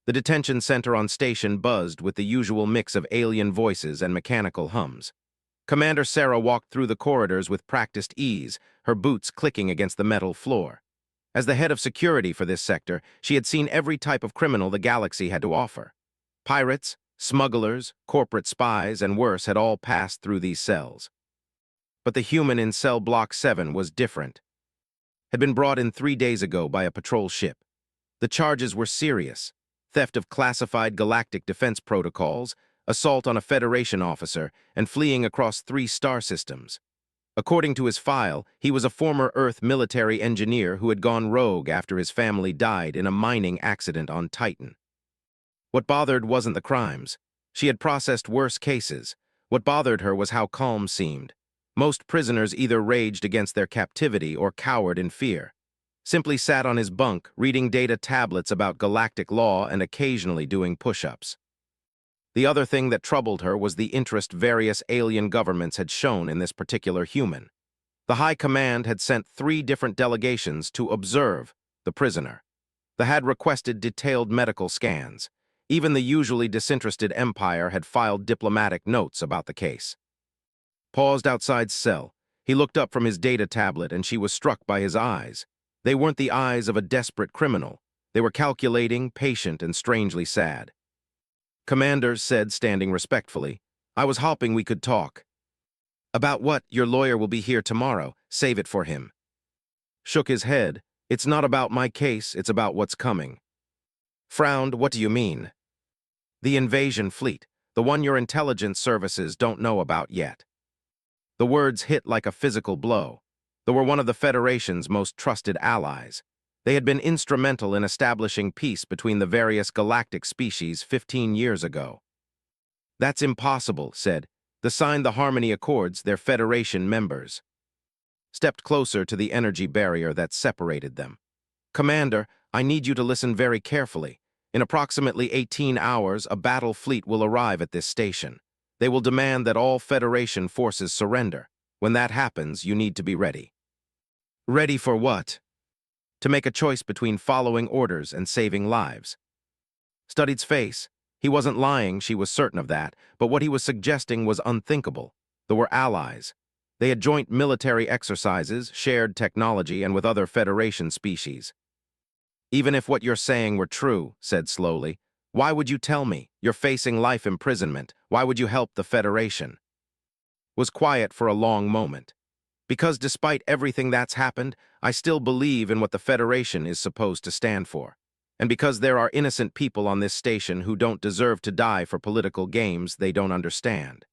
The detention center on station buzzed with the usual mix of alien voices and mechanical hums. Commander Sarah walked through the corridors with practiced ease, her boots clicking against the metal floor. As the head of security for this sector, she had seen every type of criminal the galaxy had to offer. Pirates, smugglers, corporate spies, and worse had all passed through these cells. But the human in cell block 7 was different. Had been brought in 3 days ago by a patrol ship. The charges were serious: theft of classified galactic defense protocols, assault on a Federation officer, and fleeing across 3 star systems. According to his file, he was a former Earth military engineer who had gone rogue after his family died in a mining accident on Titan. What bothered wasn't the crimes. She had processed worse cases. What bothered her was how calm seemed. Most prisoners either raged against their captivity or cowered in fear. Simply sat on his bunk, reading data tablets about galactic law and occasionally doing push-ups. The other thing that troubled her was the interest various alien governments had shown in this particular human. The High Command had sent 3 different delegations to observe the prisoner. They had requested detailed medical scans. Even the usually disinterested Empire had filed diplomatic notes about the case. Paused outside cell, he looked up from his data tablet and she was struck by his eyes. They weren't the eyes of a desperate criminal. They were calculating, patient, and strangely sad. Commander said, standing respectfully, "I was hoping we could talk." "About what? Your lawyer will be here tomorrow. Save it for him." Shook his head. "It's not about my case, it's about what's coming." Frowned. "What do you mean?" "The invasion fleet, the one your intelligence services don't know about yet." The words hit like a physical blow. They were one of the Federation's most trusted allies. They had been instrumental in establishing peace between the various galactic species 15 years ago. "That's impossible," said. "They signed the Harmony Accords, their Federation members." Stepped closer to the energy barrier that separated them. "Commander, I need you to listen very carefully. In approximately 18 hours, a battle fleet will arrive at this station. They will demand that all Federation forces surrender. When that happens, you need to be ready." "Ready for what?" "To make a choice between following orders and saving lives." Studied's face. He wasn't lying, she was certain of that, but what he was suggesting was unthinkable. They were allies. They had joint military exercises, shared technology, and with other Federation species. "Even if what you're saying were true," said slowly, "why would you tell me? You're facing life imprisonment. Why would you help the Federation?" Was quiet for a long moment. "Because despite everything that's happened, I still believe in what the Federation is supposed to stand for. And because there are innocent people on this station who don't deserve to die for political games they don't understand."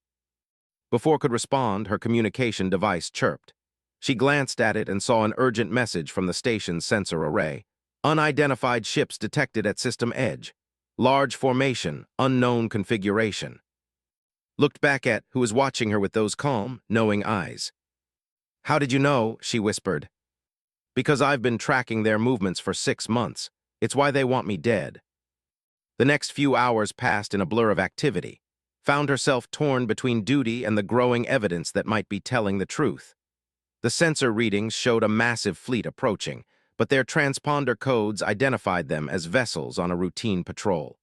Before could respond, her communication device chirped. She glanced at it and saw an urgent message from the station's sensor array. "Unidentified ships detected at system edge. Large formation, unknown configuration." Looked back at who was watching her with those calm, knowing eyes. "How did you know?" she whispered. "Because I've been tracking their movements for 6 months. It's why they want me dead." The next few hours passed in a blur of activity. Found herself torn between duty and the growing evidence that might be telling the truth. The sensor readings showed a massive fleet approaching, but their transponder codes identified them as vessels on a routine patrol.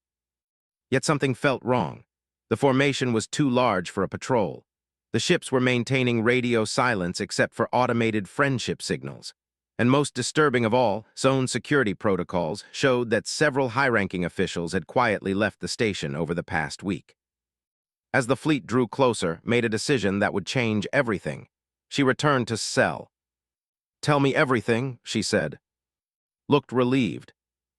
Yet something felt wrong. The formation was too large for a patrol. The ships were maintaining radio silence except for automated friendship signals. And most disturbing of all, zone security protocols showed that several high-ranking officials had quietly left the station over the past week. As the fleet drew closer, made a decision that would change everything. She returned to cell. "Tell me everything," she said. Looked relieved.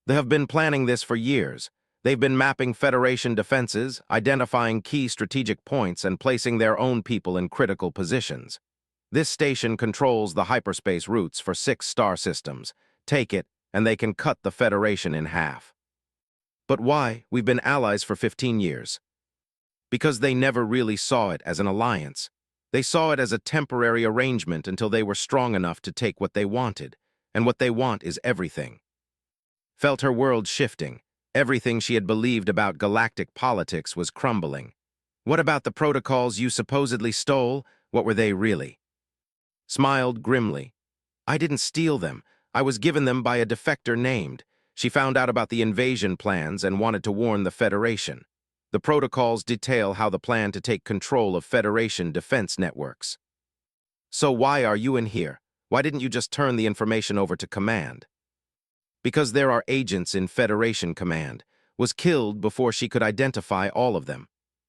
"They have been planning this for years. They've been mapping Federation defenses, identifying key strategic points, and placing their own people in critical positions. This station controls the hyperspace routes for 6 star systems. Take it, and they can cut the Federation in half." "But why? We've been allies for 15 years. "Because they never really saw it as an alliance. They saw it as a temporary arrangement until they were strong enough to take what they wanted. And what they want is everything." Felt her world shifting. Everything she had believed about galactic politics was crumbling. "What about the protocols you supposedly stole? What were they really?" Smiled grimly. "I didn't steal them. I was given them by a defector named." She found out about the invasion plans and wanted to warn the Federation. The protocols detail how the plan to take control of Federation defense networks. So why are you in here? Why didn't you just turn the information over to Command? Because there are agents in Federation Command. Was killed before she could identify all of them.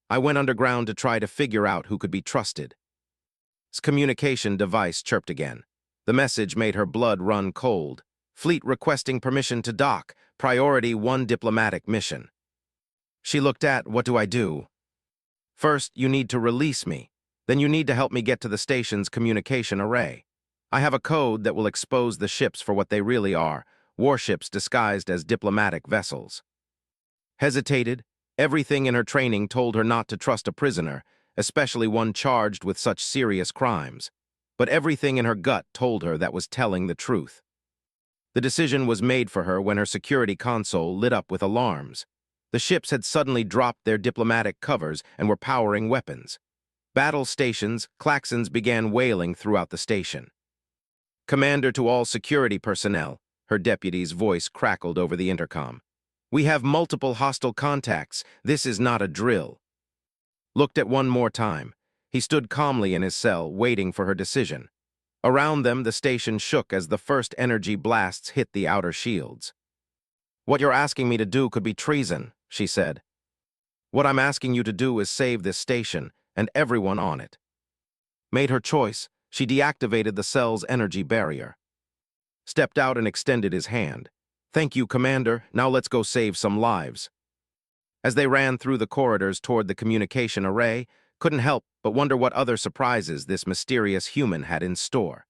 I went underground to try to figure out who could be trusted. His communication device chirped again. The message made her blood run cold. Fleet requesting permission to dock. Priority 1 diplomatic mission. She looked at, what do I do? First, you need to release me. Then you need to help me get to the station's communication array. I have a code that will expose the ships for what they really are, warships disguised as diplomatic vessels. Hesitated. Everything in her training told her not to trust a prisoner, especially one charged with such serious crimes. But everything in her gut told her that was telling the truth. The decision was made for her when her security console lit up with alarms. The ships had suddenly dropped their diplomatic covers and were powering weapons. Battle stations, klaxons began wailing throughout the station. Commander to all security personnel, her deputy's voice crackled over the intercom. We have multiple hostile contacts. This is not a drill. Looked at one more time. He stood calmly in his cell, waiting for her decision. Around them, the station shook as the first energy blasts hit the outer shields. What you're asking me to do could be treason, she said. What I'm asking you to do is save this station and everyone on it. Made her choice, she deactivated the cell's energy barrier. Stepped out and extended his hand. Thank you, Commander. Now let's go save some lives. As they ran through the corridors toward the communication array, couldn't help but wonder what other surprises this mysterious human had in store.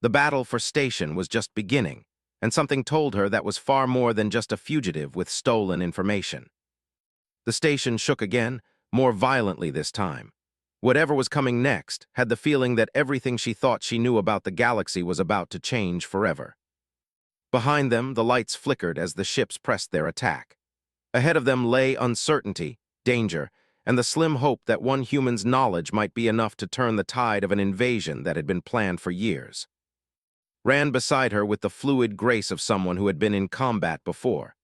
The battle for station was just beginning, and something told her that was far more than just a fugitive with stolen information. The station shook again, more violently this time. Whatever was coming next had the feeling that everything she thought she knew about the galaxy was about to change forever. Behind them, the lights flickered as the ships pressed their attack. Ahead of them lay uncertainty, danger, and the slim hope that one human's knowledge might be enough to turn the tide of an invasion that had been planned for years. Ran beside her with the fluid grace of someone who had been in combat before.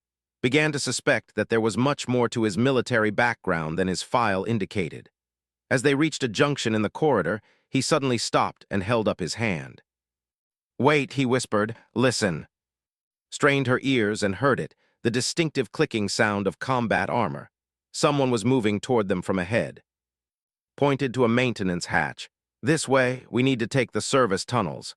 Began to suspect that there was much more to his military background than his file indicated. As they reached a junction in the corridor, he suddenly stopped and held up his hand. Wait, he whispered, listen. Strained her ears and heard it, the distinctive clicking sound of combat armor. Someone was moving toward them from ahead. Pointed to a maintenance hatch. This way, we need to take the service tunnels.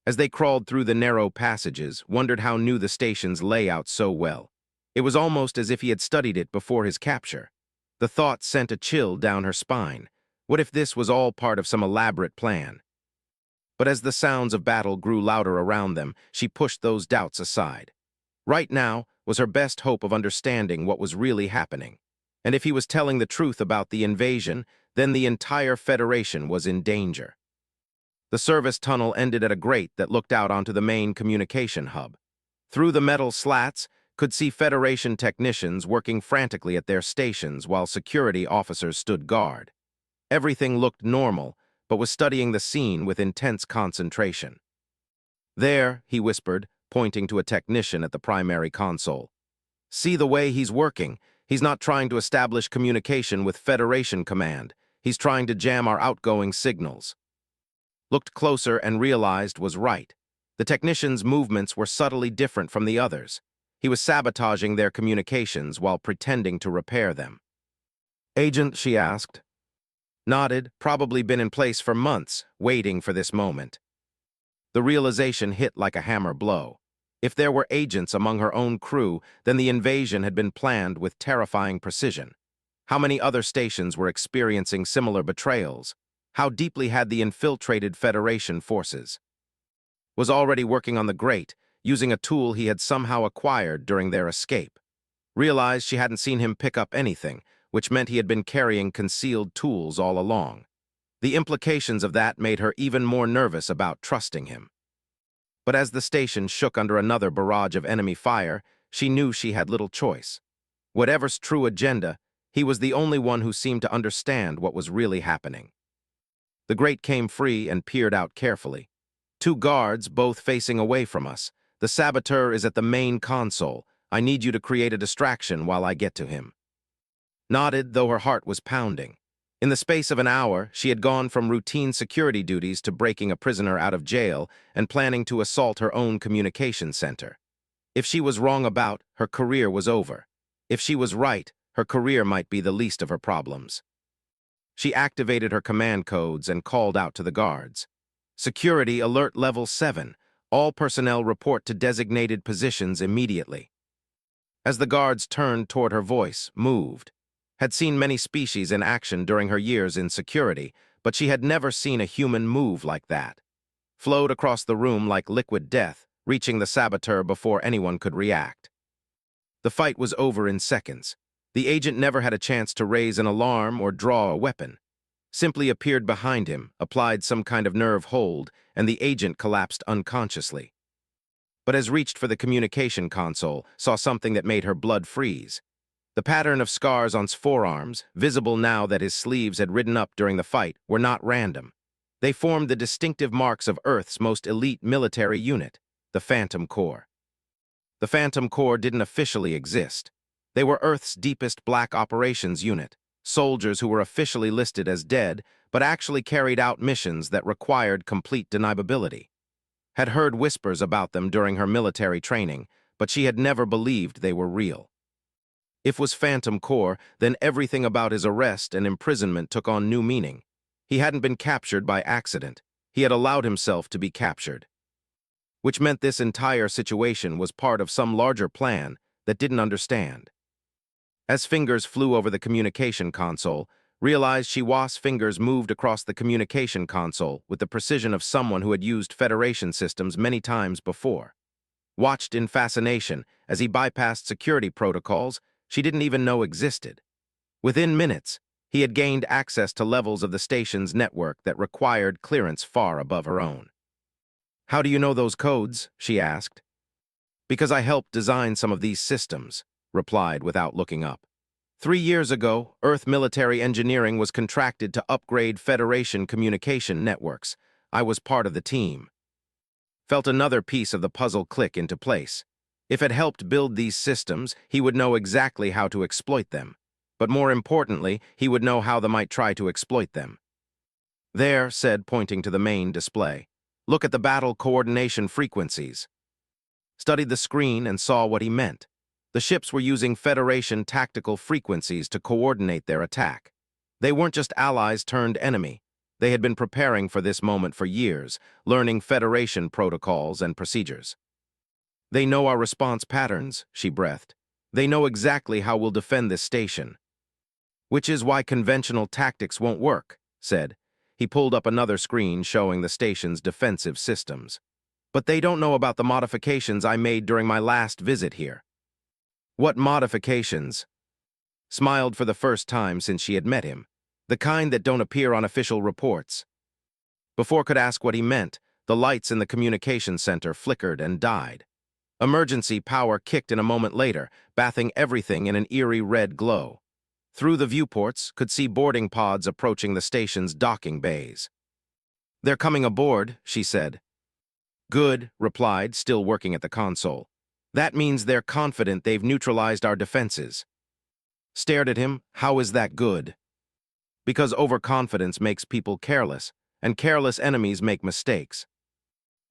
As they crawled through the narrow passages, wondered how knew the station's layout so well. It was almost as if he had studied it before his capture. The thought sent a chill down her spine. What if this was all part of some elaborate plan? But as the sounds of battle grew louder around them, she pushed those doubts aside. Right now was her best hope of understanding what was really happening. And if he was telling the truth about the invasion, then the entire Federation was in danger. The service tunnel ended at a grate that looked out onto the main communication hub. Through the metal slats, could see Federation technicians working frantically at their stations while security officers stood guard. Everything looked normal, but was studying the scene with intense concentration. There, he whispered, pointing to a technician at the primary console. See the way he's working. He's not trying to establish communication with Federation Command. He's trying to jam our outgoing signals. Looked closer and realized was right. The technician's movements were subtly different from the others. He was sabotaging their communications while pretending to repair them. Agent, she asked. Nodded, probably been in place for months, waiting for this moment. The realization hit like a hammer blow. If there were agents among her own crew, then the invasion had been planned with terrifying precision. How many other stations were experiencing similar betrayals? How deeply had the infiltrated Federation forces? Was already working on the grate, using a tool he had somehow acquired during their escape. Realized she hadn't seen him pick up anything, which meant he had been carrying concealed tools all along. The implications of that made her even more nervous about trusting him. But as the station shook under another barrage of enemy fire, she knew she had little choice. Whatever's true agenda, he was the only one who seemed to understand what was really happening. The grate came free and peered out carefully. 2 guards, both facing away from us. The saboteur is at the main console. I need you to create a distraction while I get to him." Nodded, though her heart was pounding. In the space of an hour, she had gone from routine security duties to breaking a prisoner out of jail and planning to assault her own communication center. If she was wrong about, her career was over. If she was right, her career might be the least of her problems. She activated her command codes and called out to the guards. "Security Alert Level 7. All personnel report to designated positions immediately." As the guards turned toward her, voice moved. Had seen many species in action during her years in security, but she had never seen a human move like that. Flowed across the room like liquid death, reaching the saboteur before anyone could react. The fight was over in seconds. The agent never had a chance to raise an alarm or draw a weapon. Simply appeared behind him, applied some kind of nerve hold, and the agent collapsed unconsciously. But as reached for the communication console, saw something that made her blood freeze. The pattern of scars on his forearms, visible now that his sleeves had ridden up during the fight, were not random. They formed the distinctive marks of Earth's most elite military unit, the Phantom Corps. The Phantom Corps didn't officially exist. They were Earth's deepest black operations unit, soldiers who were officially listed as dead, but actually carried out missions that required complete deniability. Had heard whispers about them during her military training, but she had never believed they were real. If was Phantom Corps, then everything about his arrest and imprisonment took on new meaning. He hadn't been captured by accident. He had allowed himself to be captured. Which meant this entire situation was part of some larger plan that didn't understand. As fingers flew over the communication console, realized Chihuahua's fingers moved across the communication console with the precision of someone who had used Federation systems many times before. Watched in fascination as he bypassed security protocols she didn't even know existed. Within minutes, he had gained access to levels of the station's network that required clearance far above her own. "How do you know those codes?" she asked. "Because I helped design some of these systems," replied without looking up. 3 years ago, Earth Military Engineering was contracted to upgrade Federation communication networks. I was part of the team. Felt another piece of the puzzle click into place. If it helped build these systems, he would know exactly how to exploit them. But more importantly, he would know how they might try to exploit them. "There," said, pointing to the main display. "Look at the battle coordination frequencies." Studied the screen and saw what he meant. The ships were using Federation tactical frequencies to coordinate their attack. They weren't just allies turned enemy. They had been preparing for this moment for years, learning Federation protocols and procedures. "They know our response patterns," she breathed. "They know exactly how we'll defend this station." "Which is why conventional tactics won't work," said. He pulled up another screen showing the station's defensive systems. "But they don't know about the modifications I made during my last visit here." "What modifications?" Smiled for the first time since she had met him. "The kind that don't appear on official reports." Before could ask what he meant, the lights in the communication center flickered and died. Emergency power kicked in a moment later, bathing everything in an eerie red glow. Through the viewports, could see boarding pods approaching the station's docking bays. "They're coming aboard," she said. "Good," replied, still working at the console. "That means they're confident they've neutralized our defenses." Stared at him. "How is that good?" "Because overconfidence makes people careless, and careless enemies make mistakes."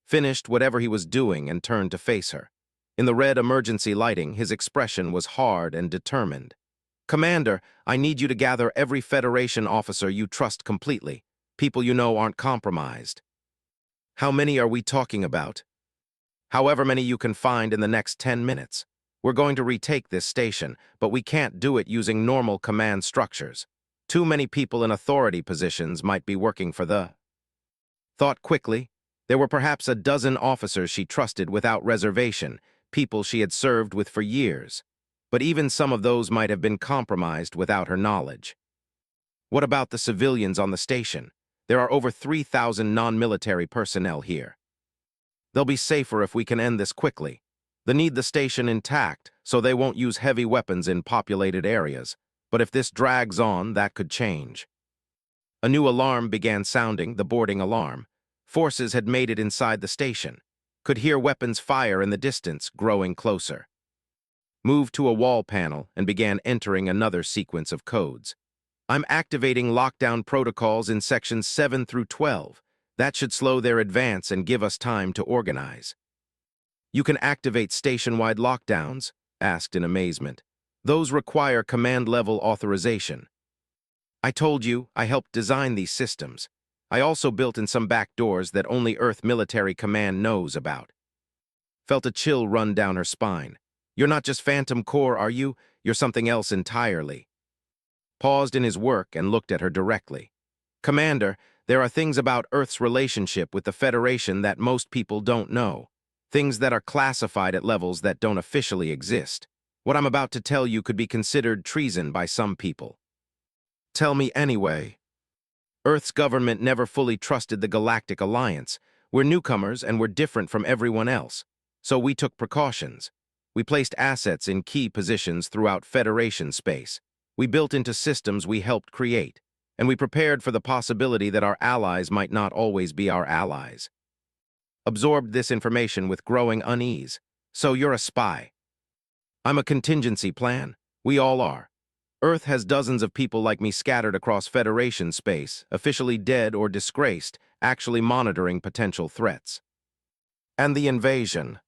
Finished whatever he was doing and turned to face her. In the red emergency lighting, his expression was hard and determined. "Commander, I need you to gather every Federation officer you trust completely. People you know aren't compromised." "How many are we talking about?" "However many you can find in the next 10 minutes. We're going to retake this station, but we can't do it using normal command structures. Too many people in authority positions might be working for the..." Thought quickly. There were perhaps a dozen officers she trusted without reservation, people she had served with for years. But even some of those might have been compromised without her knowledge. "What about the civilians on the station? There are over 3,000 non-military personnel here. They'll be safer if we can end this quickly. They need the station intact, so they won't use heavy weapons in populated areas. But if this drags on, that could change." A new alarm began sounding, the boarding alarm. Forces had made it inside the station. Could hear weapons fire in the distance, growing closer. Moved to a wall panel and began entering another sequence of codes. I'm activating lockdown protocols in sections 7 through 12. That should slow their advance and give us time to organize. You can activate station-wide lockdowns? Asked in amazement. Those require command-level authorization. I told you, I helped design these systems. I also built in some back doors that only Earth Military Command knows about. Felt a chill run down her spine. You're not just Phantom Core, are you? You're something else entirely. Paused in his work and looked at her directly. Commander, there are things about Earth's relationship with the Federation that most people don't know. Things that are classified at levels that don't officially exist. What I'm about to tell you could be considered treason by some people. Tell me anyway. Earth's government never fully trusted the Galactic Alliance. We're newcomers and we're different from everyone else. So we took precautions. We placed assets in key positions throughout Federation space. We built into systems we helped create. And we prepared for the possibility that our allies might not always be our allies. Absorbed this information with growing unease. So you're a spy. I'm a contingency plan. We all are. Earth has dozens of people like me scattered across Federation space, officially dead or disgraced, actually monitoring potential threats. And the invasion.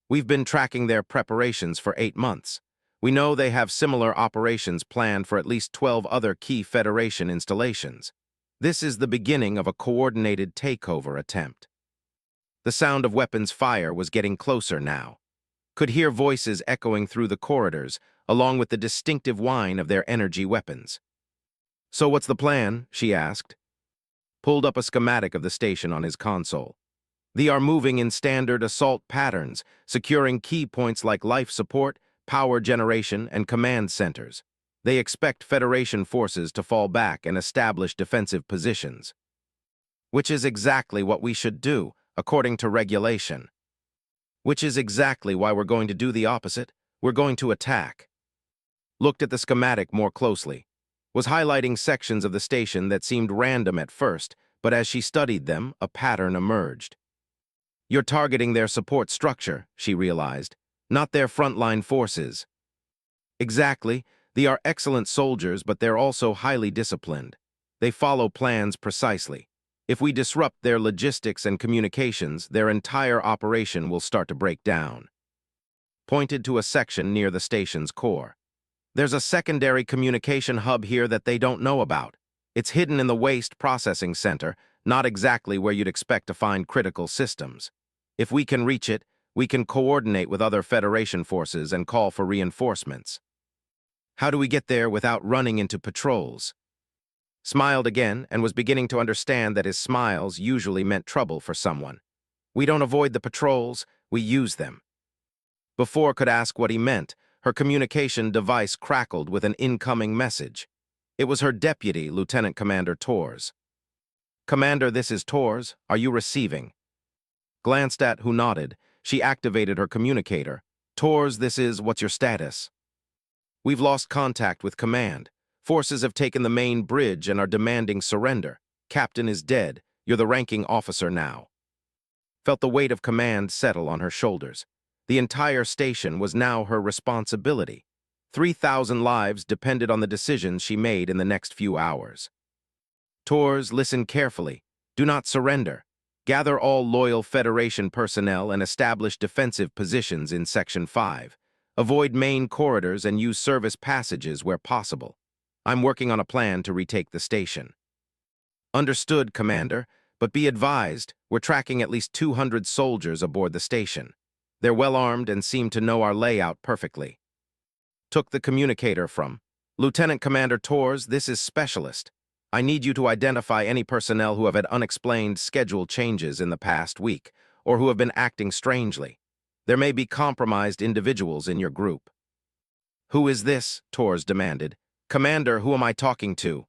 We've been tracking their preparations for 8 months. We know they have similar operations planned for at least 12 other key Federation installations. This is the beginning of a coordinated takeover attempt. The sound of weapons fire was getting closer now. Could hear voices echoing through the corridors, along with the distinctive whine of their energy weapons. So what's the plan? She asked. Pulled up a schematic of the station on his console. They are moving in standard assault patterns, securing key points like life support, power generation, and command centers. They expect Federation forces to fall back and establish defensive positions. Which is exactly what we should do, according to regulation. Which is exactly why we're going to do the opposite. We're going to attack. Looked at the schematic more closely. Was highlighting sections of the station that seemed random at first, but as she studied them, a pattern emerged. You're targeting their support structure, she realized, not their frontline forces. Exactly. They are excellent soldiers, but they're also highly disciplined. They follow plans precisely. If we disrupt their logistics and communications, their entire operation will start to break down. Pointed to a section near the station's core. There's a secondary communication hub here that they don't know about. It's hidden in the waste processing center, not exactly where you'd expect to find critical systems. If we can reach it, we can coordinate with other Federation forces and call for reinforcements. How do we get there without running into patrols? Smiled again and was beginning to understand that his smiles usually meant trouble for someone. We don't avoid the patrols, we use them. Before could ask what he meant, her communication device crackled with an incoming message. It was her deputy, Lieutenant Commander Tors. Commander, this is Tors. Are you receiving? Glanced at who nodded, she activated her communicator. Tors, this is, what's your status? We've lost contact with command. Forces have taken the main bridge and are demanding surrender. Captain is dead. You're the ranking officer now. Felt the weight of command settle on her shoulders. The entire station was now her responsibility. 3,000 lives depended on the decisions she made in the next few hours. Tors, listen carefully. Do not surrender. Gather all loyal Federation personnel and establish defensive positions in Section 5. Avoid main corridors and use service passages where possible. I'm working on a plan to retake the station. Understood, Commander, but be advised, we're tracking at least 200 soldiers aboard the station. They're well-armed and seem to know our layout perfectly. Took the communicator from. Lieutenant Commander Tors, this is Specialist. I need you to identify any personnel who have had unexplained schedule changes in the past week, or who have been acting strangely. There may be compromised individuals in your group. Who is this? Tors demanded. Commander, who am I talking to?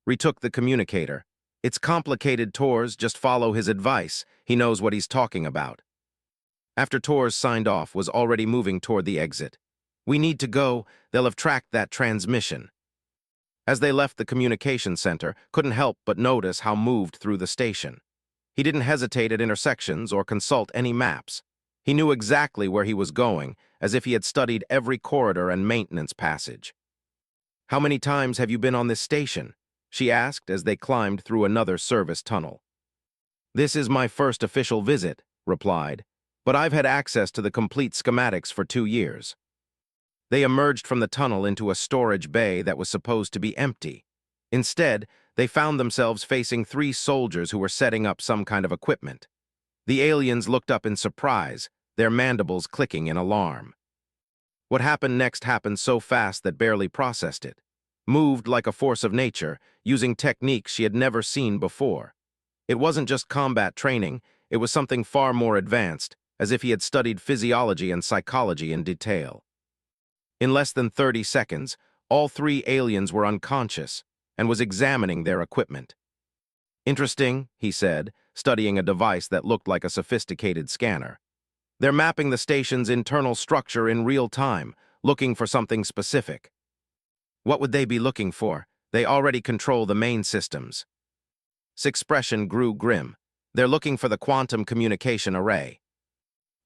Retook the communicator. It's complicated, Tors, just follow his advice. He knows what he's talking about. After Tors signed off, was already moving toward the exit. We need to go. They'll have tracked that transmission. As they left the communication center, couldn't help but notice how moved through the station. He didn't hesitate at intersections or consult any maps. He knew exactly where he was going, as if he had studied every corridor and maintenance passage. "How many times have you been on this station?" she asked as they climbed through another service tunnel. "This is my first official visit," replied, "but I've had access to the complete schematics for 2 years." They emerged from the tunnel into a storage bay that was supposed to be empty. Instead, they found themselves facing 3 soldiers who were setting up some kind of equipment. The aliens looked up in surprise, their mandibles clicking in alarm. What happened next happened so fast that barely processed it. Moved like a force of nature, using techniques she had never seen before. It wasn't just combat training, it was something far more advanced, as if he had studied physiology and psychology in detail. In less than 30 seconds, all 3 aliens were unconscious and was examining their equipment. "Interesting," he said, studying a device that looked like a sophisticated scanner. "They're mapping the station's internal structure in real time, looking for something specific." "What would they be looking for? They already control the main systems." His expression grew grim. "They're looking for the quantum communication array."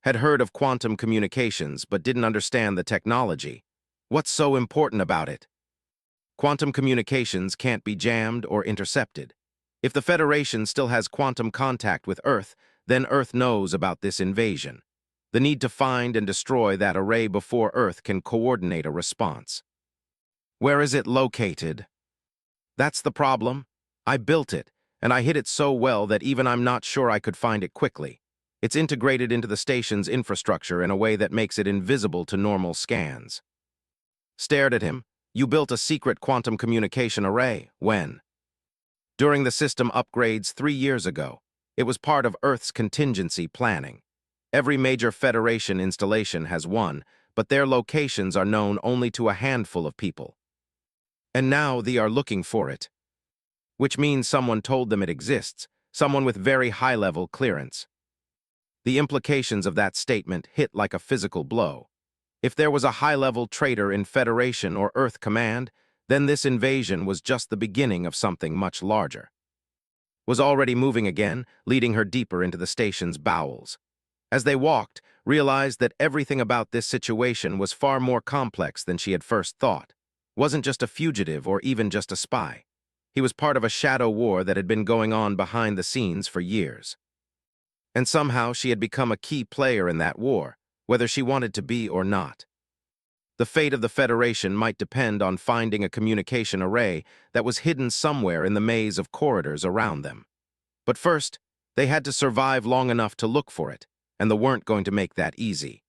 Had heard of quantum communications, but didn't understand the technology. What's so important about it? Quantum communications can't be jammed or intercepted. If the Federation still has quantum contact with Earth, then Earth knows about this invasion. The need to find and destroy that array before Earth can coordinate a response. "Where is it located?" "That's the problem. I built it, and I hid it so well that even I'm not sure I could find it quickly. It's integrated into the station's infrastructure in a way that makes it invisible to normal scans." Stared at him. "You built a secret quantum communication array. When?" "During the system upgrades 3 years ago. It was part of Earth's contingency planning. Every major Federation installation has one, but their locations are known only to a handful of people. And now they are looking for it. Which means someone told them it exists, someone with very high-level clearance." The implications of that statement hit like a physical blow. If there was a high-level traitor in Federation or Earth Command, then this invasion was just the beginning of something much larger. Was already moving again, leading her deeper into the station's bowels. As they walked, realized that everything about this situation was far more complex than she had first thought. Wasn't just a fugitive or even just a spy. He was part of a shadow war that had been going on behind the scenes for years. And somehow she had become a key player in that war, whether she wanted to be or not. The fate of the Federation might depend on finding a communication array that was hidden somewhere in the maze of corridors around them. But first, they had to survive long enough to look for it, and they weren't going to make that easy.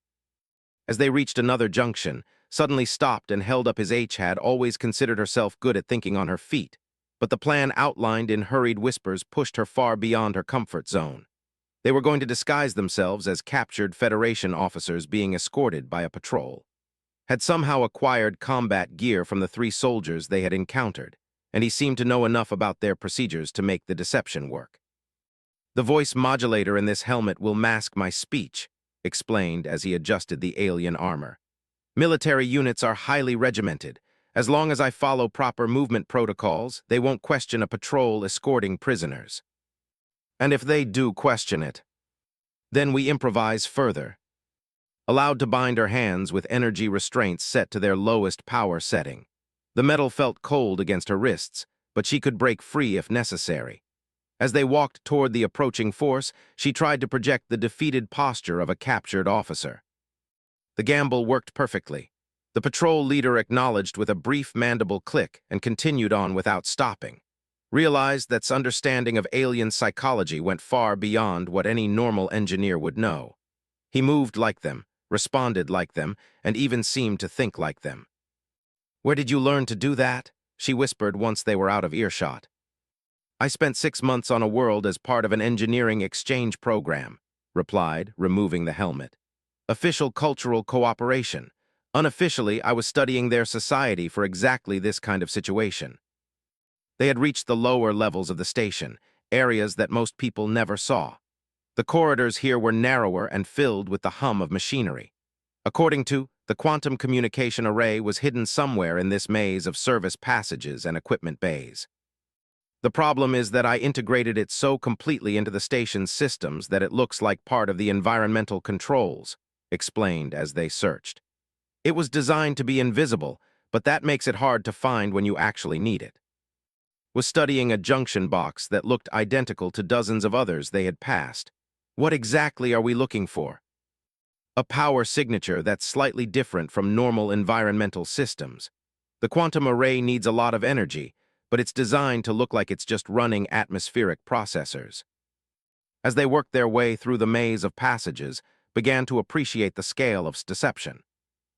As they reached another junction, suddenly stopped and held up his H had always considered herself good at thinking on her feet, but the plan outlined in hurried whispers pushed her far beyond her comfort zone. They were going to disguise themselves as captured Federation officers being escorted by a patrol. Had somehow acquired combat gear from the 3 soldiers they had encountered, and he seemed to know enough about their procedures to make the deception work. "The voice modulator in this helmet will mask my speech," explained as he adjusted the alien armor. "Military units are highly regimented. As long as I follow proper movement protocols, they won't question a patrol escorting prisoners. And if they do question it, then we improvise further." Allowed to bind her hands with energy restraints set to their lowest power setting. The metal felt cold against her wrists, but she could break free if necessary. As they walked toward the approaching force, she tried to project the defeated posture of a captured officer. The gamble worked perfectly. The patrol leader acknowledged with a brief mandible click and continued on without stopping. Realized that his understanding of alien psychology went far beyond what any normal engineer would know. He moved like them, responded like them, and even seemed to think like them. "Where did you learn to do that?" she whispered once they were out of earshot. "I spent 6 months on a world as part of an engineering exchange program," replied, removing the helmet. "Official cultural cooperation. Unofficially, I was studying their society for exactly this kind of situation." They had reached the lower levels of the station, areas that most people never saw. The corridors here were narrower and filled with the hum of machinery. According to, the quantum communication array was hidden somewhere in this maze of service passages and equipment bays. The problem is that I integrated it so completely into the station's systems that it looks like part of the environmental controls, explained as they searched. It was designed to be invisible, but that makes it hard to find when you actually need it. Was studying a junction box that looked identical to dozens of others they had passed. What exactly are we looking for? A power signature that's slightly different from normal environmental systems. The quantum array needs a lot of energy, but it's designed to look like it's just running atmospheric processors. As they worked their way through the maze of passages, began to appreciate the scale of deception.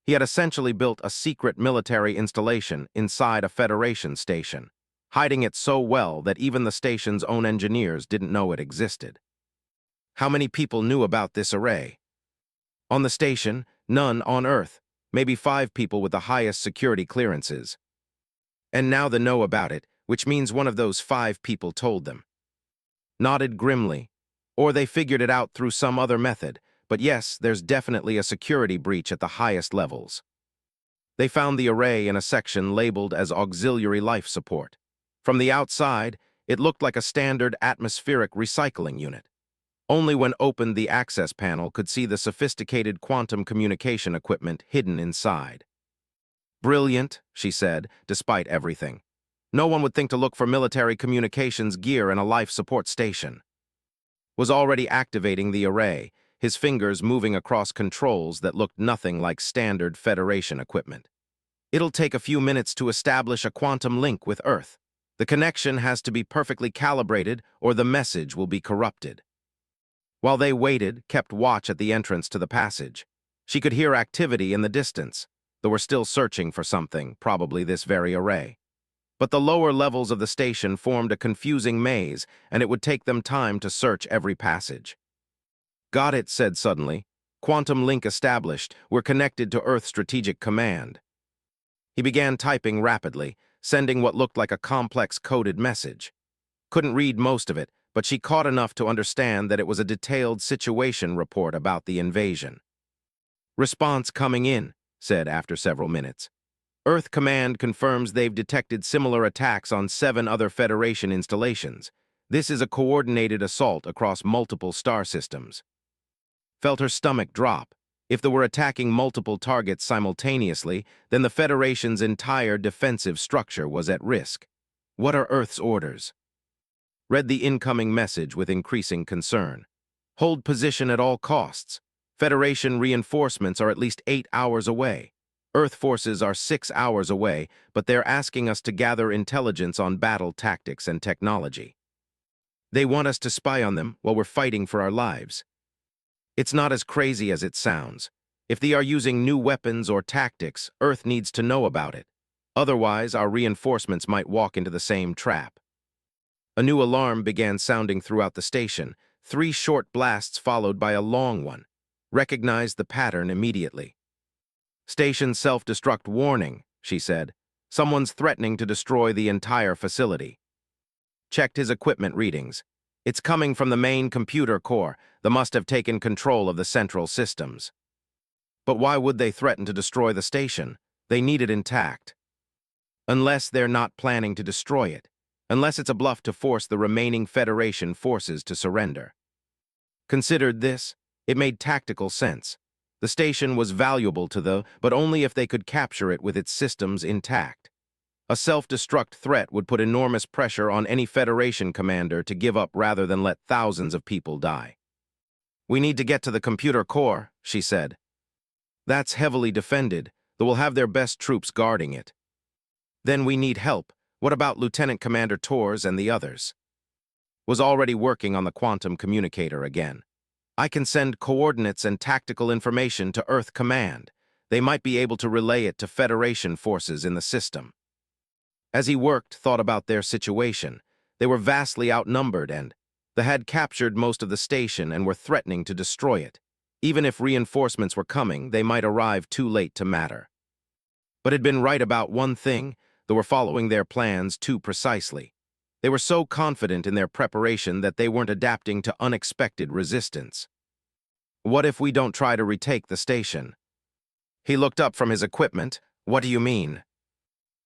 He had essentially built a secret military installation inside a Federation station, hiding it so well that even the station's own engineers didn't know it existed. How many people knew about this array? On the station, none on Earth, maybe 5 people with the highest security clearances. And now they know about it, which means one of those 5 people told them. Nodded grimly. Or they figured it out through some other method, but yes, there's definitely a security breach at the highest levels. They found the array in a section labeled as Auxiliary Life Support. From the outside, it looked like a standard atmospheric recycling unit. Only when opened the access panel could see the sophisticated quantum communication equipment hidden inside. Brilliant, she said, despite everything. No one would think to look for military communications gear in a life support station. Was already activating the array, his fingers moving across controls that looked nothing like standard Federation equipment. It'll take a few minutes to establish a quantum link with Earth. The connection has to be perfectly calibrated or the message will be corrupted. While they waited, kept watch at the entrance to the passage. She could hear activity in the distance. They were still searching for something, probably this very array. But the lower levels of the station formed a confusing maze, and it would take them time to search every passage. Got it, said suddenly. Quantum link established. We're connected to Earth Strategic Command. He began typing rapidly, sending what looked like a complex coded message. Couldn't read most of it, but she caught enough to understand that it was a detailed situation report about the invasion. Response coming in, said after several minutes. Earth Command confirms they've detected similar attacks on 7 other Federation installations. This is a coordinated assault across multiple star systems. Felt her stomach drop. If they were attacking multiple targets simultaneously, then the Federation's entire defensive structure was at risk. What are Earth's orders? Read the incoming message with increasing concern. Hold position at all costs. Federation reinforcements are at least 8 hours away. Earth forces are 6 hours away, but they're asking us to gather intelligence on battle tactics and technology. They want us to spy on them while we're fighting for our lives. It's not as crazy as it sounds. If they are using new weapons or tactics, Earth needs to know about it. Otherwise, our reinforcements might walk into the same trap. A new alarm began sounding throughout the station, 3 short blasts followed by a long one. Recognized the pattern immediately. Station self-destruct warning, she said. Someone's threatening to destroy the entire facility. Checked his equipment readings. It's coming from the main computer core. They must have taken control of the central systems. But why would they threaten to destroy the station? They need it intact. Unless they're not planning to destroy it. Unless it's a bluff to force the remaining Federation forces to surrender. Considered this, it made tactical sense. The station was valuable to them, but only if they could capture it with its systems intact. A self-destruct threat would put enormous pressure on any Federation commander to give up rather than let thousands of people die. We need to get to the computer core, she said. That's heavily defended. They will have their best troops guarding it. Then we need help. What about Lieutenant Commander Torres and the others? Was already working on the quantum communicator again. I can send coordinates and tactical information to Earth Command. They might be able to relay it to Federation forces in the system. As he worked, thought about their situation. They were vastly outnumbered and they had captured most of the station and were threatening to destroy it. Even if reinforcements were coming, they might arrive too late to matter. But had been right about one thing, they were following their plans too precisely. They were so confident in their preparation that they weren't adapting to unexpected resistance. What if we don't try to retake the station? He looked up from his equipment. What do you mean?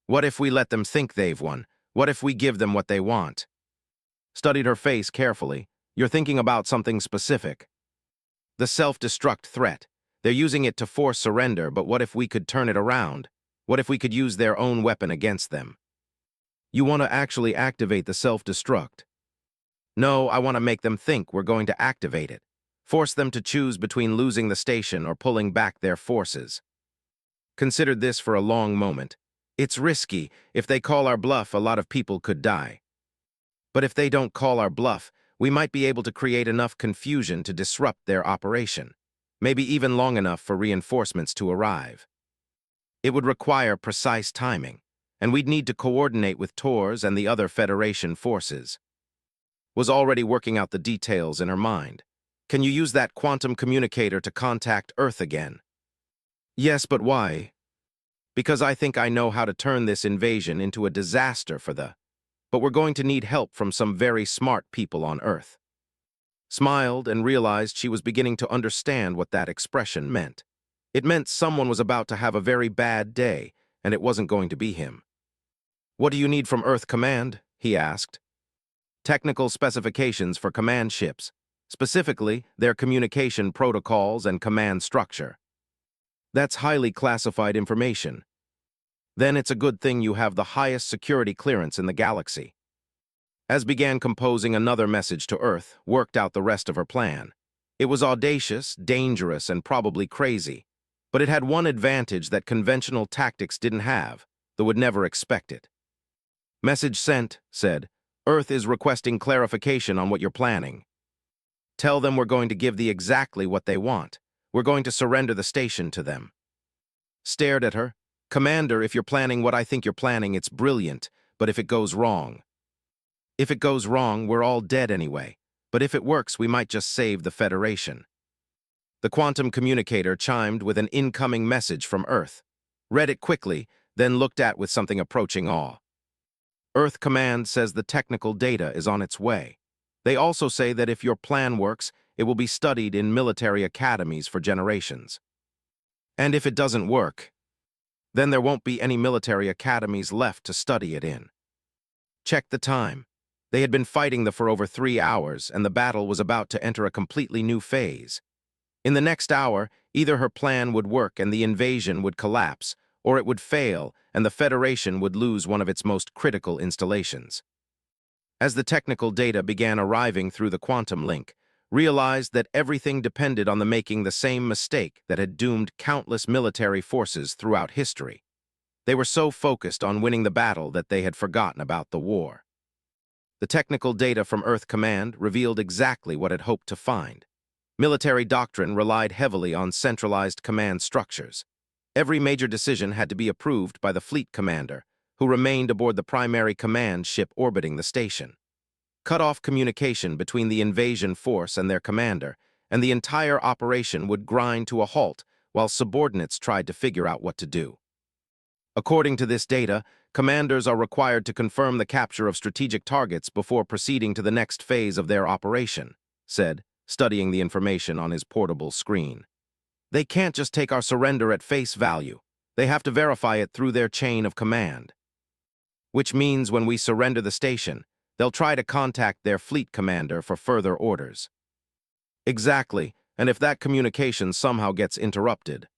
What if we let them think they've won? What if we give them what they want? studied her face carefully. You're thinking about something specific. The self-destruct threat. They're using it to force surrender, but what if we could turn it around? What if we could use their own weapon against them? You want to actually activate the self-destruct? No, I want to make them think we're going to activate it. Force them to choose between losing the station or pulling back their forces. Considered this for a long moment. It's risky. If they call our bluff, a lot of people could die. But if they don't call our bluff, we might be able to create enough confusion to disrupt their operation, maybe even long enough for reinforcements to arrive. It would require precise timing, and we'd need to coordinate with Tors and the other Federation forces. Was already working out the details in her mind. Can you use that quantum communicator to contact Earth again? Yes, but why? Because I think I know how to turn this invasion into a disaster for the... But we're going to need help from some very smart people on Earth. Smiled and realized she was beginning to understand what that expression meant. It meant someone was about to have a very bad day, and it wasn't going to be him. What do you need from Earth Command? He asked. Technical specifications for command ships, specifically their communication protocols and command structure. That's highly classified information. Then it's a good thing you have the highest security clearance in the galaxy. As began composing another message to Earth, worked out the rest of her plan. It was audacious, dangerous, and probably crazy, but it had one advantage that conventional tactics didn't have, though would never expect it. Message sent, said, Earth is requesting clarification on what you're planning. Tell them we're going to give the exactly what they want. We're going to surrender the station to them. Stared at her. Commander, if you're planning what I think you're planning, it's brilliant, but if it goes wrong... If it goes wrong, we're all dead anyway, but if it works, we might just save the Federation. The quantum communicator chimed with an incoming message from Earth. Read it quickly, then looked at with something approaching awe. Earth Command says the technical data is on its way. They also say that if your plan works, it will be studied in military academies for generations. And if it doesn't work, then there won't be any military academies left to study it in. Check the time. They had been fighting for over 3 hours, and the battle was about to enter a completely new phase. In the next hour, either her plan would work and the invasion would collapse, or it would fail and the Federation would lose one of its most critical installations. As the technical data began arriving through the quantum link, realized that everything depended on the making the same mistake that had doomed countless military forces throughout history. They were so focused on winning the battle that they had forgotten about the war. The technical data from Earth Command revealed exactly what it hoped to find. Military doctrine relied heavily on centralized command structures. Every major decision had to be approved by the fleet commander, who remained aboard the primary command ship orbiting the station. Cut off communication between the invasion force and their commander, and the entire operation would grind to a halt while subordinates tried to figure out what to do. According to this data, commanders are required to confirm the capture of strategic targets before proceeding to the next phase of their operation, said, studying the information on his portable screen. They can't just take our surrender at face value. They have to verify it through their chain of command. Which means when we surrender the station, they'll try to contact their fleet commander for further orders. Exactly, and if that communication somehow gets interrupted.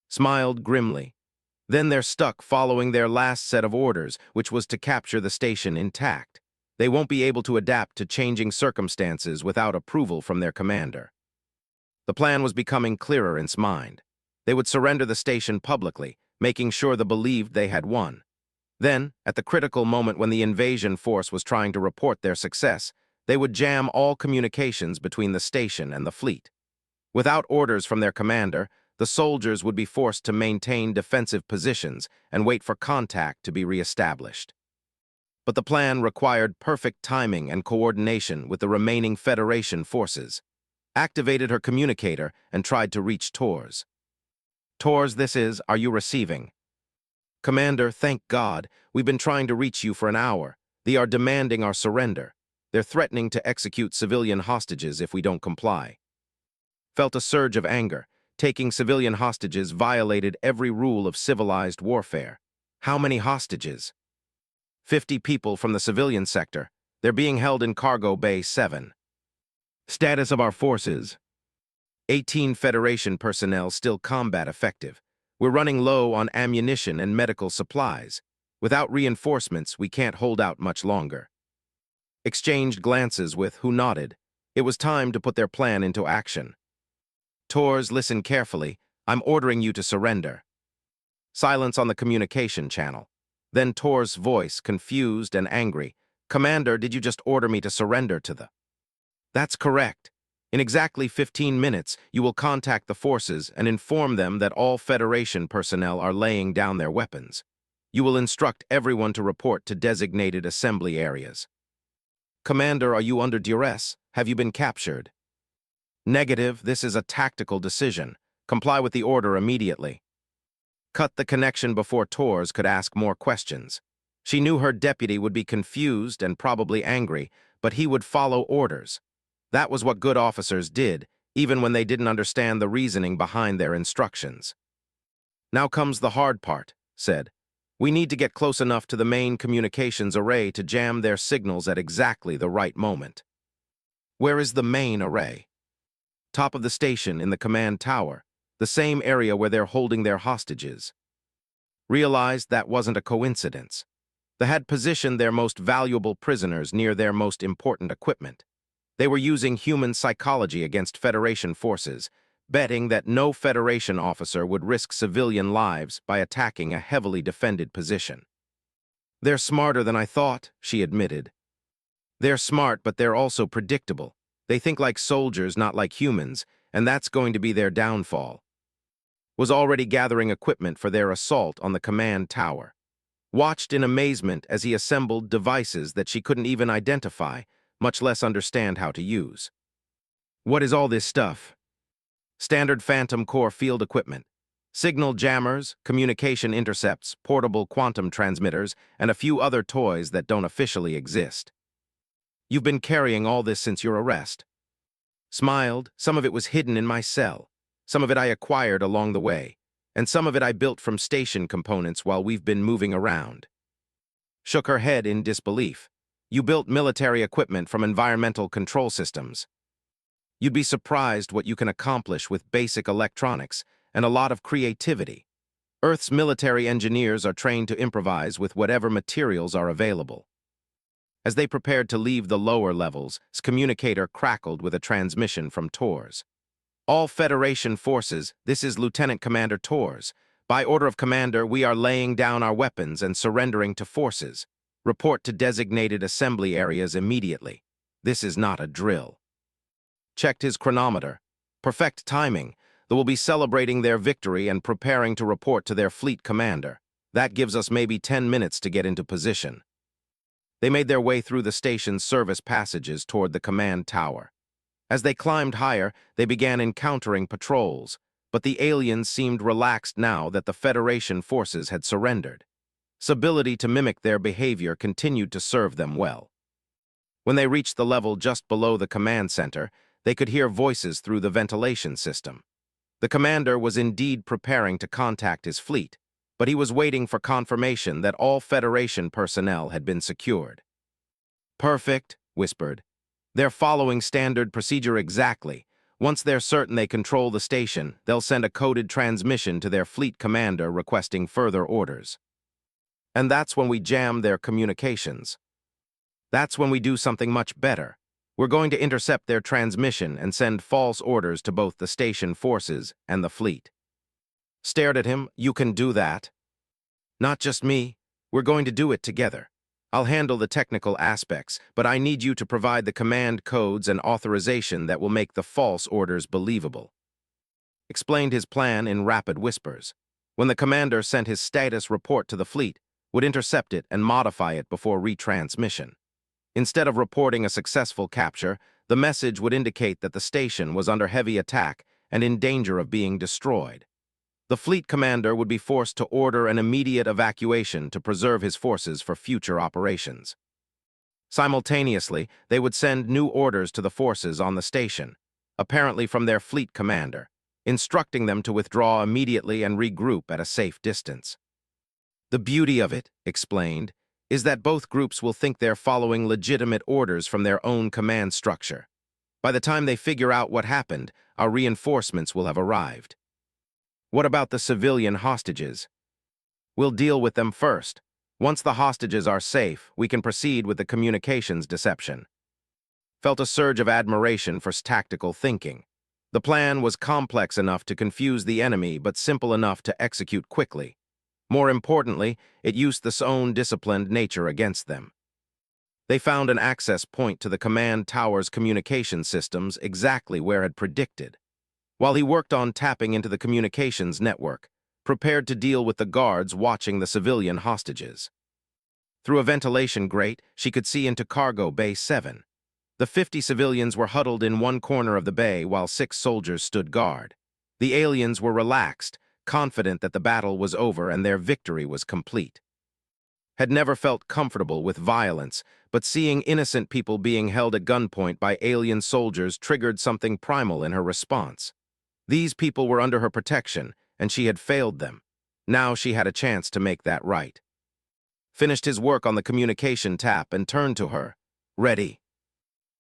Smiled grimly. Then they're stuck following their last set of orders, which was to capture the station intact. They won't be able to adapt to changing circumstances without approval from their commander. The plan was becoming clearer in his mind. They would surrender the station publicly, making sure they believed they had won. Then, at the critical moment when the invasion force was trying to report their success, they would jam all communications between the station and the fleet. Without orders from their commander, the soldiers would be forced to maintain defensive positions and wait for contact to be reestablished. But the plan required perfect timing and coordination with the remaining Federation forces. Activated her communicator and tried to reach Tors. Tors, this is, are you receiving? Commander, thank God, we've been trying to reach you for an hour. They are demanding our surrender. They're threatening to execute civilian hostages if we don't comply. Felt a surge of anger. Taking civilian hostages violated every rule of civilized warfare. How many hostages? 50 people from the civilian sector. They're being held in Cargo Bay 7. Status of our forces. 18 Federation personnel still combat effective. We're running low on ammunition and medical supplies. Without reinforcements, we can't hold out much longer. Exchanged glances with who nodded. It was time to put their plan into action. Tors, listen carefully. I'm ordering you to surrender. Silence on the communication channel. Then Tor's voice, confused and angry. Commander, did you just order me to surrender to the... That's correct. In exactly 15 minutes, you will contact the forces and inform them that all Federation personnel are laying down their weapons. You will instruct everyone to report to designated assembly areas. Commander, are you under duress? Have you been captured? Negative, this is a tactical decision. Comply with the order immediately. Cut the connection before Tors could ask more questions. She knew her deputy would be confused and probably angry, but he would follow orders. That was what good officers did, even when they didn't understand the reasoning behind their instructions. Now comes the hard part, said. We need to get close enough to the main communications array to jam their signals at exactly the right moment. Where is the main array? Top of the station in the command tower, the same area where they're holding their hostages. Realized that wasn't a coincidence. They had positioned their most valuable prisoners near their most important equipment. They were using human psychology against Federation forces, betting that no Federation officer would risk civilian lives by attacking a heavily defended position. They're smarter than I thought, she admitted. They're smart, but they're also predictable. They think like soldiers, not like humans, and that's going to be their downfall. Was already gathering equipment for their assault on the command tower. Watched in amazement as he assembled devices that she couldn't even identify, much less understand how to use. What is all this stuff? Standard Phantom Core field equipment. Signal jammers, communication intercepts, portable quantum transmitters, and a few other toys that don't officially exist. You've been carrying all this since your arrest. Smiled, some of it was hidden in my cell. Some of it I acquired along the way, and some of it I built from station components while we've been moving around. Shook her head in disbelief. You built military equipment from environmental control systems. You'd be surprised what you can accomplish with basic electronics and a lot of creativity. Earth's military engineers are trained to improvise with whatever materials are available. As they prepared to leave the lower levels, his communicator crackled with a transmission from Tors. All Federation forces, this is Lieutenant Commander Tors. By order of Commander, we are laying down our weapons and surrendering to forces. Report to designated assembly areas immediately. This is not a drill. Checked his chronometer. Perfect timing. They will be celebrating their victory and preparing to report to their fleet commander. That gives us maybe 10 minutes to get into position. They made their way through the station's service passages toward the command tower. As they climbed higher, they began encountering patrols, but the aliens seemed relaxed now that the Federation forces had surrendered. His ability to mimic their behavior continued to serve them well. When they reached the level just below the command center, they could hear voices through the ventilation system. The commander was indeed preparing to contact his fleet, but he was waiting for confirmation that all Federation personnel had been secured. Perfect, whispered. They're following standard procedure exactly. Once they're certain they control the station, they'll send a coded transmission to their fleet commander requesting further orders. And that's when we jam their communications. That's when we do something much better. We're going to intercept their transmission and send false orders to both the station forces and the fleet. Stared at him. You can do that. Not just me. We're going to do it together. I'll handle the technical aspects, but I need you to provide the command codes and authorization that will make the false orders believable. Explained his plan in rapid whispers. When the commander sent his status report to the fleet, would intercept it and modify it before retransmission. Instead of reporting a successful capture, the message would indicate that the station was under heavy attack and in danger of being destroyed. The fleet commander would be forced to order an immediate evacuation to preserve his forces for future operations. Simultaneously, they would send new orders to the forces on the station, apparently from their fleet commander, instructing them to withdraw immediately and regroup at a safe distance. The beauty of it, explained, is that both groups will think they're following legitimate orders from their own command structure. By the time they figure out what happened, our reinforcements will have arrived. What about the civilian hostages? We'll deal with them first. Once the hostages are safe, we can proceed with the communications deception. Felt a surge of admiration for tactical thinking. The plan was complex enough to confuse the enemy, but simple enough to execute quickly. More importantly, it used the own disciplined nature against them. They found an access point to the command tower's communication systems exactly where it predicted. While he worked on tapping into the communications network, prepared to deal with the guards watching the civilian hostages. Through a ventilation grate, she could see into Cargo Bay 7. The 50 civilians were huddled in one corner of the bay while 6 soldiers stood guard. The aliens were relaxed, confident that the battle was over and their victory was complete. Had never felt comfortable with violence, but seeing innocent people being held at gunpoint by alien soldiers triggered something primal in her response. These people were under her protection, and she had failed them. Now she had a chance to make that right. Finished his work on the communication tap and turned to her. Ready.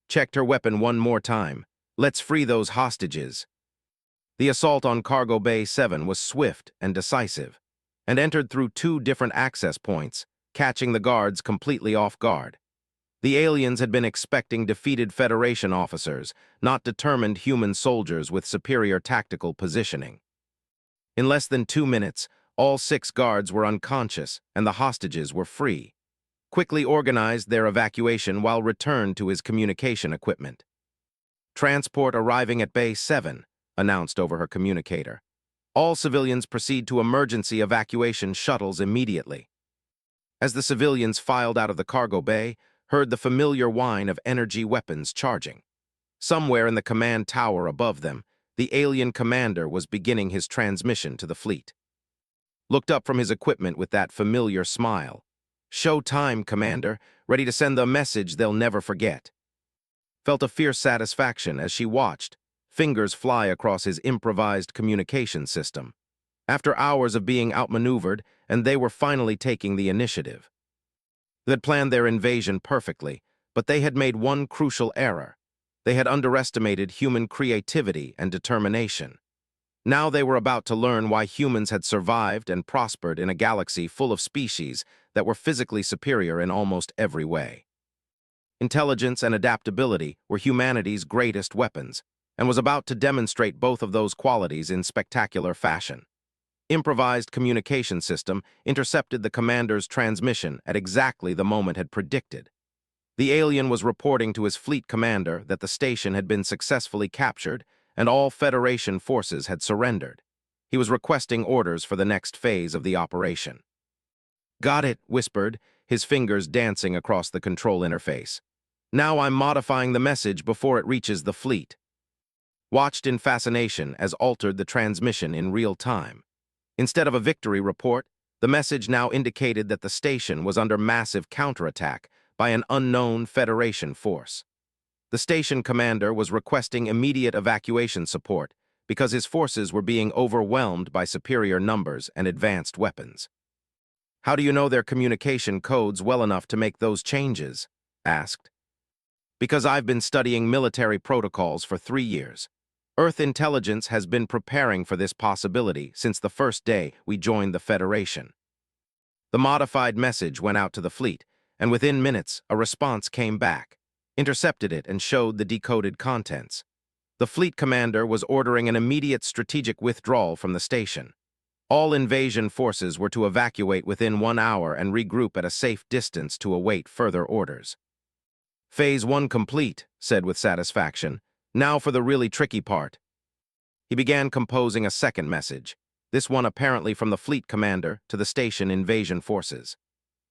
Checked her weapon one more time. Let's free those hostages. The assault on Cargo Bay 7 was swift and decisive, and entered through 2 different access points, catching the guards completely off guard. The aliens had been expecting defeated Federation officers, not determined human soldiers with superior tactical positioning. In less than 2 minutes, all 6 guards were unconscious and the hostages were free. Quickly organized their evacuation while returned to his communication equipment. Transport arriving at Bay 7, announced over her communicator. All civilians proceed to emergency evacuation shuttles immediately. As the civilians filed out of the cargo bay, heard the familiar whine of energy weapons charging. Somewhere in the command tower above them, the alien commander was beginning his transmission to the fleet. Looked up from his equipment with that familiar smile. Show time, Commander, ready to send the message they'll never forget. Felt a fierce satisfaction as she watched, fingers fly across his improvised communication system. After hours of being outmaneuvered, and they were finally taking the initiative. They had planned their invasion perfectly, but they had made one crucial error. They had underestimated human creativity and determination. Now they were about to learn why humans had survived and prospered in a galaxy full of species that were physically superior in almost every way. Intelligence and adaptability were humanity's greatest weapons, and was about to demonstrate both of those qualities in spectacular fashion. Improvised communication system intercepted the commander's transmission at exactly the moment had predicted. The alien was reporting to his fleet commander that the station had been successfully captured and all Federation forces had surrendered. He was requesting orders for the next phase of the operation. Got it, whispered, his fingers dancing across the control interface. Now I'm modifying the message before it reaches the fleet. Watched in fascination as altered the transmission in real time. Instead of a victory report, the message now indicated that the station was under massive counterattack by an unknown Federation force. The station commander was requesting immediate evacuation support because his forces were being overwhelmed by superior numbers and advanced weapons. How do you know their communication codes well enough to make those changes? Asked. Because I've been studying military protocols for 3 years. Earth intelligence has been preparing for this possibility since the first day we joined the Federation. The modified message went out to the fleet, and within minutes a response came back. Intercepted it and showed the decoded contents. The fleet commander was ordering an immediate strategic withdrawal from the station. All invasion forces were to evacuate within 1 hour and regroup at a safe distance to await further orders. Phase 1 complete, said with satisfaction. Now for the really tricky part. He began composing a second message, this one apparently from the fleet commander to the station invasion forces.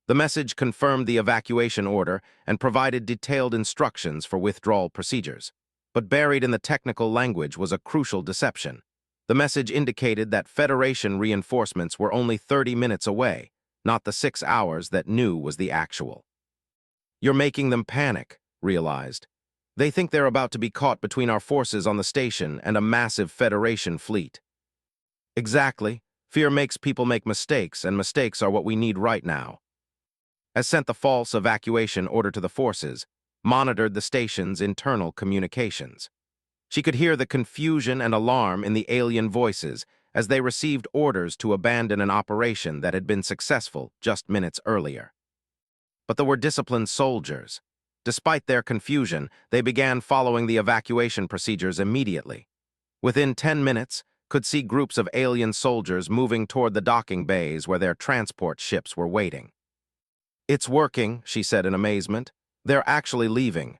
The message confirmed the evacuation order and provided detailed instructions for withdrawal procedures. But buried in the technical language was a crucial deception. The message indicated that Federation reinforcements were only 30 minutes away, not the 6 hours that knew was the actual. You're making them panic, realized. They think they're about to be caught between our forces on the station and a massive Federation fleet. Exactly. Fear makes people make mistakes, and mistakes are what we need right now. as sent the false evacuation order to the forces, monitored the station's internal communications. She could hear the confusion and alarm in the alien voices as they received orders to abandon an operation that had been successful just minutes earlier. But they were disciplined soldiers. Despite their confusion, they began following the evacuation procedures immediately. Within 10 minutes, could see groups of alien soldiers moving toward the docking bays where their transport ships were waiting. "It's working," she said in amazement. "They're actually leaving."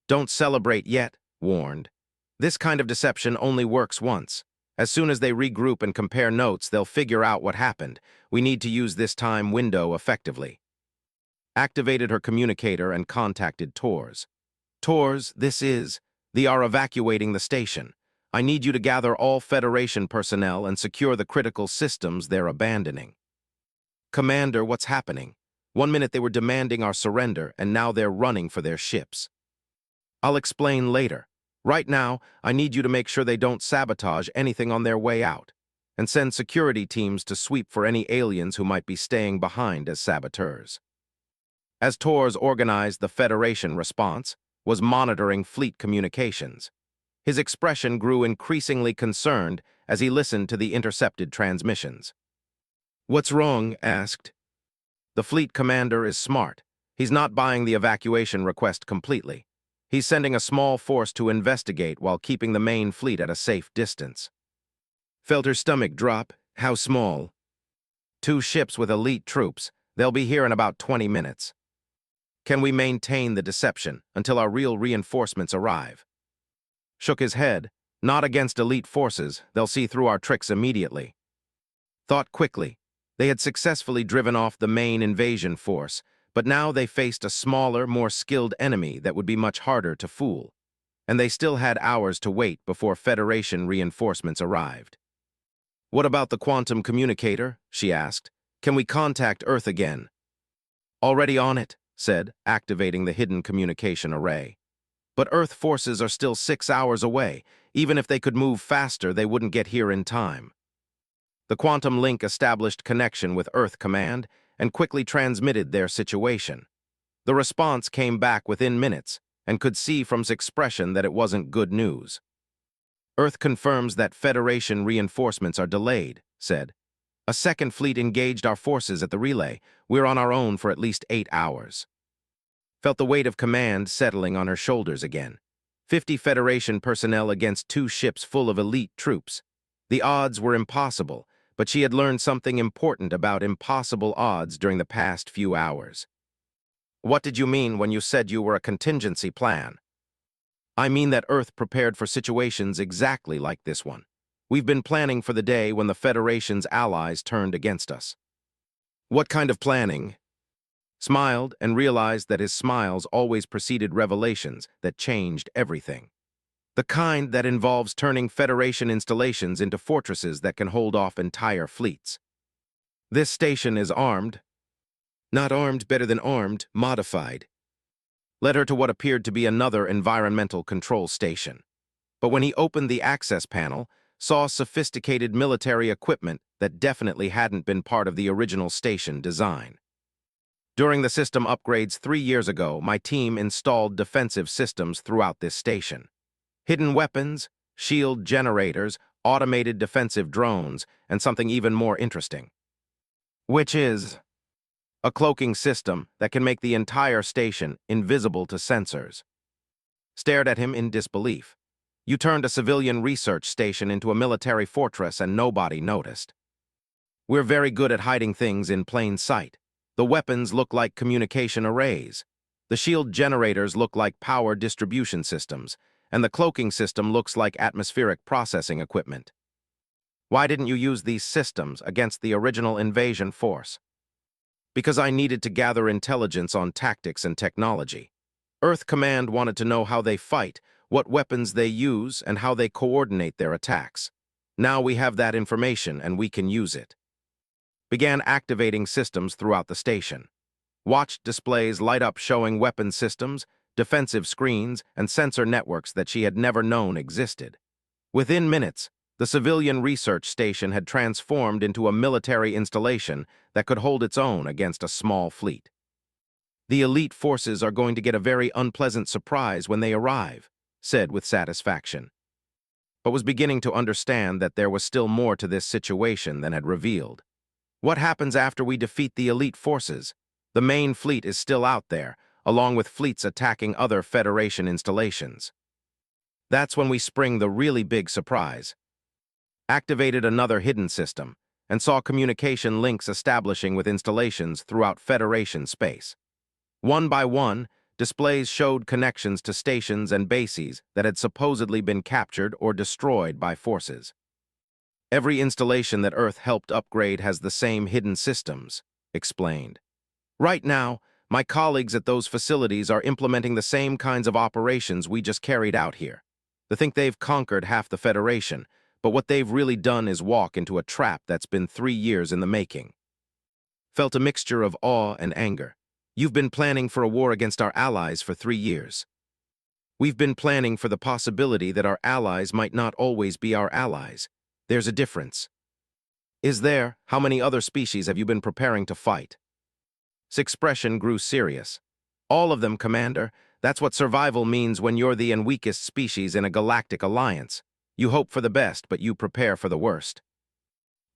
"Don't celebrate yet," warned. "This kind of deception only works once. As soon as they regroup and compare notes, they'll figure out what happened. We need to use this time window effectively." Activated her communicator and contacted Tors. "Tors, they are evacuating the station. I need you to gather all Federation personnel and secure the critical systems they're abandoning." "Commander, what's happening? 1 minute they were demanding our surrender, and now they're running for their ships." "I'll explain later. Right now, I need you to make sure they don't sabotage anything on their way out, and send security teams to sweep for any aliens who might be staying behind as saboteurs." As Tors organized the Federation response, was monitoring fleet communications. His expression grew increasingly concerned as he listened to the intercepted transmissions. "What's wrong?" asked. "The fleet commander is smart. He's not buying the evacuation request completely. He's sending a small force to investigate while keeping the main fleet at a safe distance." Felt her stomach drop. "How small?" "2 ships with elite troops. They'll be here in about 20 minutes. Can we maintain the deception until our real reinforcements arrive?" Shook his head. "Not against elite forces. They'll see through our tricks immediately." Thought quickly. They had successfully driven off the main invasion force, but now they faced a smaller, more skilled enemy that would be much harder to fool. And they still had hours to wait before Federation reinforcements arrived. "What about the quantum communicator?" she asked. "Can we contact Earth again?" "Already on it," said, activating the hidden communication array. "But Earth forces are still 6 hours away. Even if they could move faster, they wouldn't get here in time." The quantum link established connection with Earth Command and quickly transmitted their situation. The response came back within minutes and could see from his expression that it wasn't good news. "Earth confirms that Federation reinforcements are delayed," said. "A second fleet engaged our forces at the relay. We're on our own for at least 8 hours." Felt the weight of command settling on her shoulders again. 50 Federation personnel against 2 ships full of elite troops. The odds were impossible, but she had learned something important about impossible odds during the past few hours. "What did you mean when you said you were a contingency plan?" "I mean that Earth prepared for situations exactly like this one. We've been planning for the day when the Federation's allies turned against us." "What kind of planning?" Smiled and realized that his smiles always preceded revelations that changed everything. "The kind that involves turning Federation installations into fortresses that can hold off entire fleets. This station is armed." "Not armed, better than armed, modified." Led her to what appeared to be another environmental control station. But when he opened the access panel, saw sophisticated military equipment that definitely hadn't been part of the original station design. "During the system upgrades 3 years ago, my team installed defensive systems throughout this station. Hidden weapons, shield generators, automated defensive drones, and something even more interesting. Which is a cloaking system that can make the entire station invisible to sensors." Stared at him in disbelief. "You turned a civilian research station into a military fortress and nobody noticed." "We're very good at hiding things in plain sight. The weapons look like communication arrays. The shield generators look like power distribution systems, and the cloaking system looks like atmospheric processing equipment. Why didn't you use these systems against the original invasion force?" "Because I needed to gather intelligence on tactics and technology. Earth Command wanted to know how they fight, what weapons they use, and how they coordinate their attacks. Now we have that information and we can use it." Began activating systems throughout the station. Watched displays light up showing weapon systems, defensive screens, and sensor networks that she had never known existed. Within minutes, the civilian research station had transformed into a military installation that could hold its own against a small fleet. The elite forces are going to get a very unpleasant surprise when they arrive, said with satisfaction, but was beginning to understand that there was still more to this situation than had revealed. What happens after we defeat the elite forces? The main fleet is still out there, along with fleets attacking other Federation installations. That's when we spring the really big surprise. Activated another hidden system, and saw communication links establishing with installations throughout Federation space. One by one, displays showed connections to stations and bases that had supposedly been captured or destroyed by forces. Every installation that Earth helped upgrade has the same hidden systems, explained. Right now, my colleagues at those facilities are implementing the same kinds of operations we just carried out here. They think they've conquered half the Federation, but what they've really done is walk into a trap that's been 3 years in the making. Felt a mixture of awe and anger. You've been planning for a war against our allies for 3 years. We've been planning for the possibility that our allies might not always be our allies. There's a difference. Is there? How many other species have you been preparing to fight? His expression grew serious. All of them, Commander. That's what survival means when you're the weakest species in a galactic alliance. You hope for the best, but you prepare for the worst.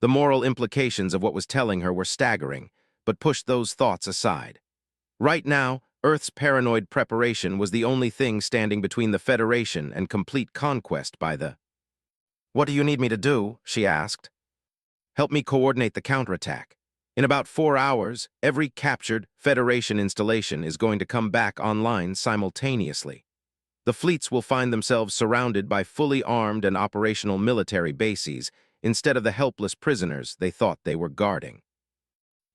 The moral implications of what was telling her were staggering, but pushed those thoughts aside. Right now, Earth's paranoid preparation was the only thing standing between the Federation and complete conquest by the... What do you need me to do? She asked. Help me coordinate the counterattack. In about 4 hours, every captured Federation installation is going to come back online simultaneously. The fleets will find themselves surrounded by fully armed and operational military bases instead of the helpless prisoners they thought they were guarding.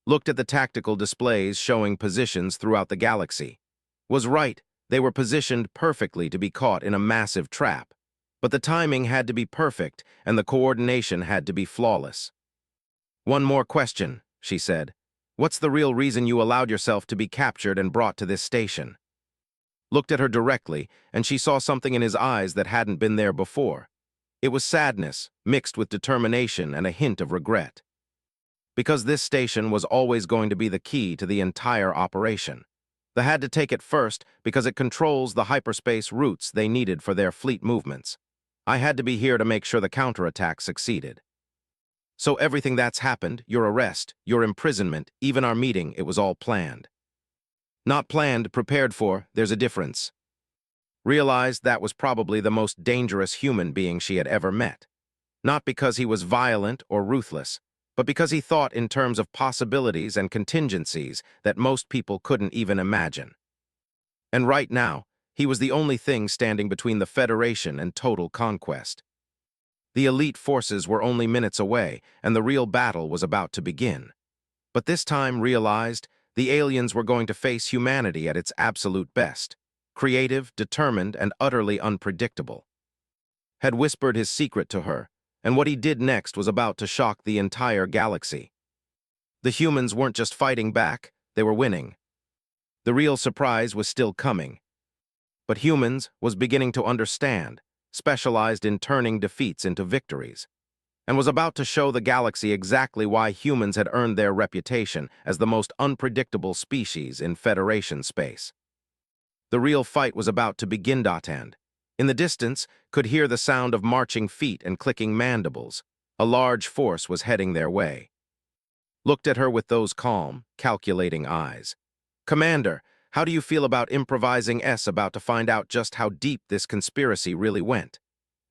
Looked at the tactical displays showing positions throughout the galaxy. Was right, they were positioned perfectly to be caught in a massive trap. But the timing had to be perfect, and the coordination had to be flawless. One more question, she said. What's the real reason you allowed yourself to be captured and brought to this station? Looked at her directly, and she saw something in his eyes that hadn't been there before. It was sadness, mixed with determination and a hint of regret. Because this station was always going to be the key to the entire operation. They had to take it first because it controls the hyperspace routes they needed for their fleet movements. I had to be here to make sure the counterattack succeeded. So everything that's happened, your arrest, your imprisonment, even our meeting, it was all planned. Not planned, prepared for, there's a difference. Realized that was probably the most dangerous human being she had ever met. Not because he was violent or ruthless, but because he thought in terms of possibilities and contingencies that most people couldn't even imagine. And right now, he was the only thing standing between the Federation and total conquest. The elite forces were only minutes away, and the real battle was about to begin. But this time realized the aliens were going to face humanity at its absolute best, creative, determined, and utterly unpredictable. Had whispered his secret to her, and what he did next was about to shock the entire galaxy. The humans weren't just fighting back, they were winning. The real surprise was still coming. But humans was beginning to understand, specialized in turning defeats into victories, and was about to show the galaxy exactly why humans had earned their reputation as the most unpredictable species in Federation space. The real fight was about to begin. And in the distance, could hear the sound of marching feet and clicking mandibles. A large force was heading their way. Looked at her with those calm, calculating eyes. Commander, how do you feel about improvising about to find out just how deep this conspiracy really went?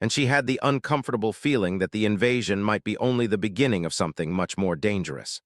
And she had the uncomfortable feeling that the invasion might be only the beginning of something much more dangerous.